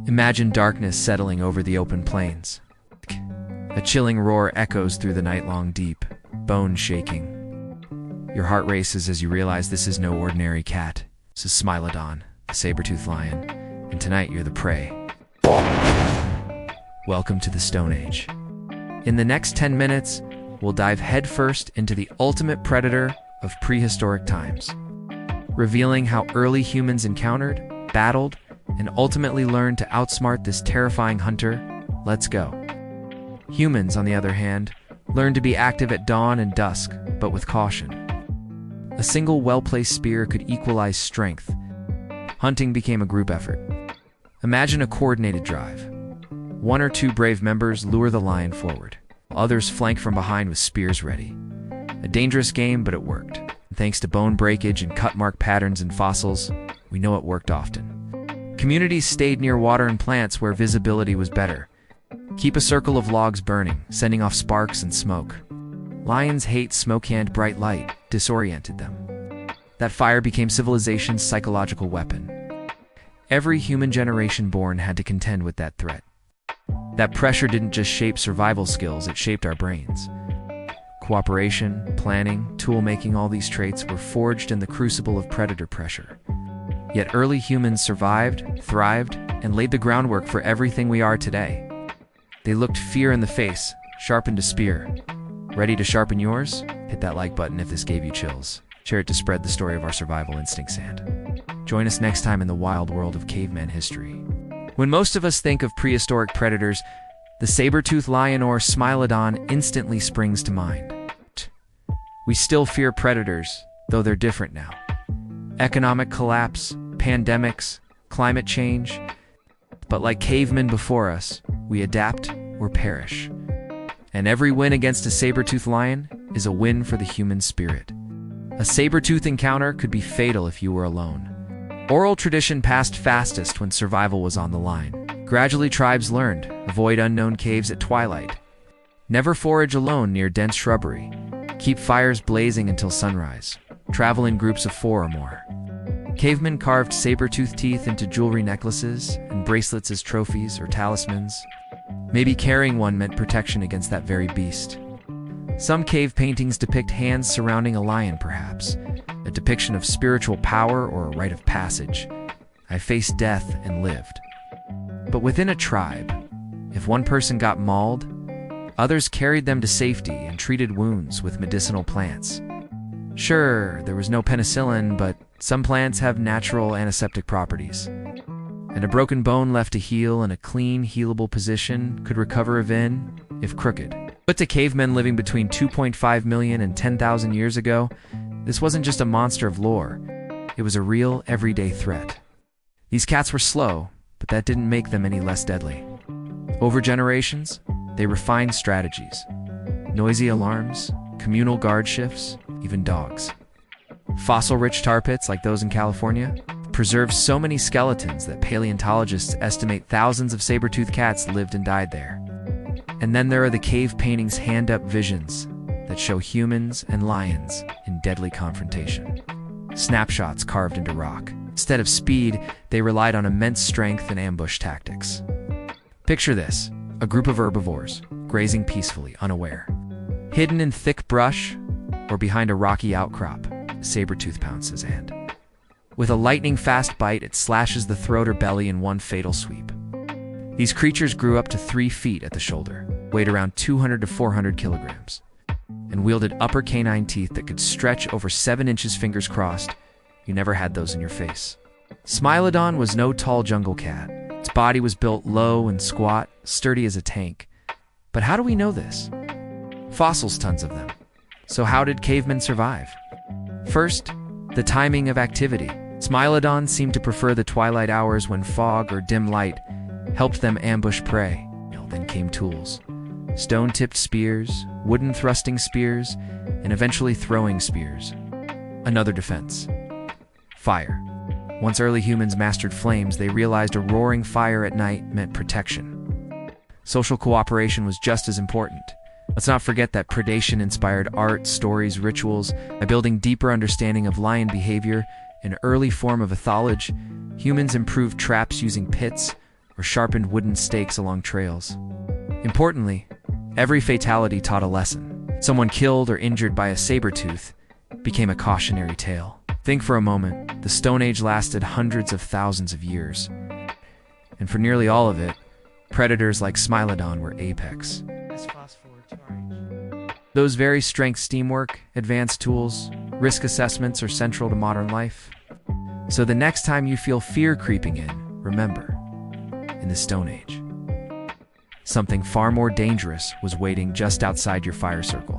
Imagine darkness settling over the open plains. A chilling roar echoes through the night-long deep, bones shaking. Your heart races as you realize this is no ordinary cat. This is Smilodon, the saber-toothed lion, and tonight you're the prey. Welcome to the Stone Age. In the next 10 minutes, we'll dive headfirst into the ultimate predator of prehistoric times, revealing how early humans encountered, battled, and ultimately learned to outsmart this terrifying hunter. Let's go. Humans, on the other hand, learned to be active at dawn and dusk, but with caution. A single well-placed spear could equalize strength. Hunting became a group effort. Imagine a coordinated drive. One or two brave members lure the lion forward. Others flank from behind with spears ready. A dangerous game, but it worked. Thanks to bone breakage and cut mark patterns in fossils, we know it worked often. Communities stayed near water and plants where visibility was better. Keep a circle of logs burning, sending off sparks and smoke. Lions hate smoke and bright light, disoriented them. That fire became civilization's psychological weapon. Every human generation born had to contend with that threat. That pressure didn't just shape survival skills, it shaped our brains. Cooperation, planning, tool-making, all these traits were forged in the crucible of predator pressure. Yet early humans survived, thrived, and laid the groundwork for everything we are today. They looked fear in the face, sharpened a spear. Ready to sharpen yours? Hit that like button if this gave you chills. Share it to spread the story of our survival instincts, and join us next time in the wild world of caveman history. When most of us think of prehistoric predators, the saber-toothed lion or Smilodon instantly springs to mind. We still fear predators, though they're different now. Economic collapse, pandemics, climate change. But like cavemen before us, we adapt or perish. And every win against a saber-toothed lion is a win for the human spirit. A saber-tooth encounter could be fatal if you were alone. Oral tradition passed fastest when survival was on the line. Gradually, tribes learned, avoid unknown caves at twilight. Never forage alone near dense shrubbery. Keep fires blazing until sunrise. Travel in groups of 4 or more. Cavemen carved saber-tooth teeth into jewelry necklaces and bracelets as trophies or talismans. Maybe carrying one meant protection against that very beast. Some cave paintings depict hands surrounding a lion, perhaps, a depiction of spiritual power or a rite of passage. I faced death and lived. But within a tribe, if one person got mauled, others carried them to safety and treated wounds with medicinal plants. Sure, there was no penicillin, but some plants have natural antiseptic properties. And a broken bone left to heal in a clean, healable position could recover a vein, if crooked. But to cavemen living between 2.5 million and 10,000 years ago, this wasn't just a monster of lore. It was a real, everyday threat. These cats were slow, but that didn't make them any less deadly. Over generations, they refined strategies. Noisy alarms, communal guard shifts, even dogs. Fossil-rich tar pits like those in California preserve so many skeletons that paleontologists estimate thousands of saber-toothed cats lived and died there. And then there are the cave paintings' hand-up visions that show humans and lions in deadly confrontation. Snapshots carved into rock. Instead of speed, they relied on immense strength and ambush tactics. Picture this, a group of herbivores, grazing peacefully, unaware. Hidden in thick brush or behind a rocky outcrop, a saber-tooth pounces and, with a lightning-fast bite, it slashes the throat or belly in one fatal sweep. These creatures grew up to 3 feet at the shoulder, weighed around 200 to 400 kilograms, and wielded upper canine teeth that could stretch over 7 inches, fingers crossed. You never had those in your face. Smilodon was no tall jungle cat. Its body was built low and squat, sturdy as a tank. But how do we know this? Fossils, tons of them. So how did cavemen survive? First, the timing of activity. Smilodon seemed to prefer the twilight hours when fog or dim light helped them ambush prey. Then came tools. Stone-tipped spears, wooden thrusting spears, and eventually throwing spears. Another defense. Fire. Once early humans mastered flames, they realized a roaring fire at night meant protection. Social cooperation was just as important. Let's not forget that predation inspired art, stories, rituals. By building deeper understanding of lion behavior, an early form of ethology, humans improved traps using pits, or sharpened wooden stakes along trails. Importantly, every fatality taught a lesson. Someone killed or injured by a saber-tooth became a cautionary tale. Think for a moment, the Stone Age lasted hundreds of thousands of years. And for nearly all of it, predators like Smilodon were apex. Let's fast forward to our age. Those very strengths, teamwork, advanced tools, risk assessments are central to modern life. So the next time you feel fear creeping in, remember, in the Stone Age, something far more dangerous was waiting just outside your fire circle.